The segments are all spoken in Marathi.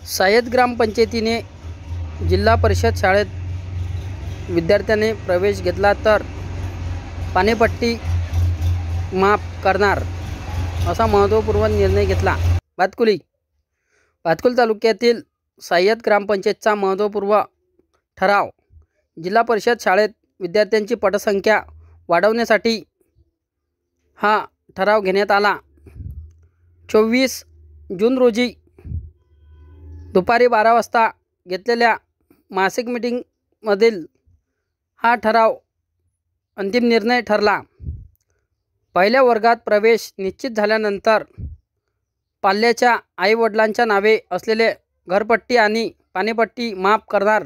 सायत ग्रामपंचायतीने जिल्हा परिषद शाळेत विद्यार्थ्याने प्रवेश घेतला तर पाणीपट्टी माफ करणार असा महत्त्वपूर्ण निर्णय घेतला। भातकुली तालुक्यातील सायत ग्रामपंचायतचा महत्त्वपूर्ण ठराव जिल्हा परिषद शाळेत विद्यार्थ्यांची पटसंख्या वाढवण्यासाठी हा ठराव घेण्यात आला। 24 जून रोजी दुपारी 12 वाजता घेतलेल्या मासिक मीटिंगमधील हा ठराव अंतिम निर्णय ठरला। पहिल्या वर्गात प्रवेश निश्चित झाल्यानंतर पाल्याच्या आईवडिलांच्या नावे असलेले घरपट्टी आणि पाणीपट्टी माफ करणार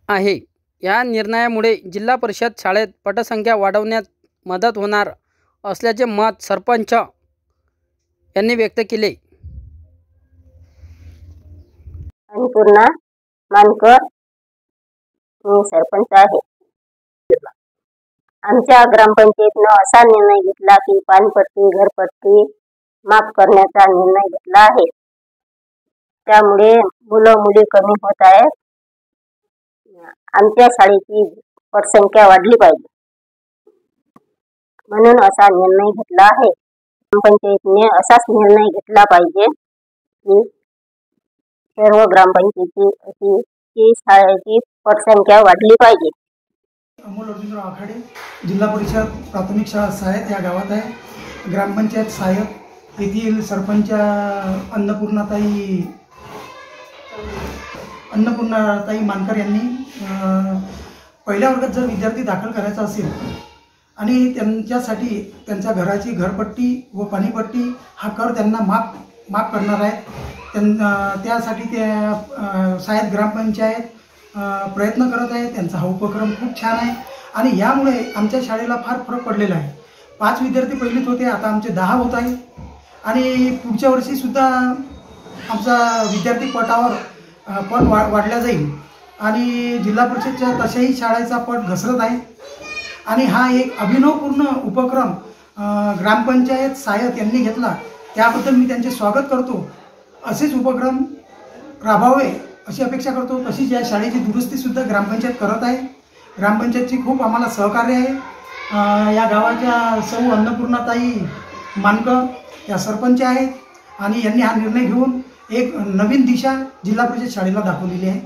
आहे। या निर्णयामुळे जिल्हा परिषद शाळेत पटसंख्या वाढवण्यात मदत होणार असल्याचे मत सरपंच यांनी व्यक्त केले। अन्नपूर्णा मानकर मी सरपंच आहे। आमच्या ग्रामपंचायतीने असा निर्णय घेतला की पाणीपट्टी घरपट्टी माफ करण्याचा निर्णय घेतला आहे। त्यामुळे मुलं मुली कमी होत आहेत। आमच्या शाळेची पटसंख्या वाढली पाहिजे म्हणून असा निर्णय घेतला आहे। ग्रामपंचायतीने असाच निर्णय घेतला पाहिजे की सर्व ग्रामपंचायती अशी शाळेची पटसंख्या वाढली पाहिजे। अमोल अर्जुनराव आखाडे, जिल्हा परिषद प्राथमिक शाळा सायत या गावात आहे। ग्रामपंचायत सायत येथील सरपंच अन्नपूर्णाताई मानकर यांनी पहिल्या वर्गात जर विद्यार्थी दाखल करायचा असेल आणि त्यांच्यासाठी त्यांच्या घराची घरपट्टी व पाणीपट्टी हा कर त्यांना माफ करणार आहे। त्यासाठी ते सायत ग्रामपंचायत प्रयत्न करत आहे। त्यांचा हा उपक्रम खूप छान आहे आणि यामुळे आमच्या शाळेला फार फरक पडलेला आहे। 5 विद्यार्थी पहिलीत होते, आता आमचे 10 होत आहे आणि पुढच्या वर्षी सुद्धा आमचा विद्यार्थी पटावर पट वाढला जाईल आणि जिल्हा परिषदच्या तशाही शाळेचा पट घसरत आहे आणि हा एक अभिनवपूर्ण उपक्रम ग्रामपंचायत सायत यांनी घेतला, त्याबद्दल मी त्यांचे स्वागत करतो। असेच उपक्रम राबवावे अशी अपेक्षा करतो। तशीच या शाळेची दुरुस्तीसुद्धा ग्रामपंचायत करत आहे। ग्रामपंचायतची खूप आम्हाला सहकार्य आहे। या गावाच्या सौ अन्नपूर्णाताई मानकर या सरपंच आहेत आणि यांनी हा निर्णय घेऊन एक नवीन दिशा जिल्हा परिषद शाळेला दाखवलेली आहे।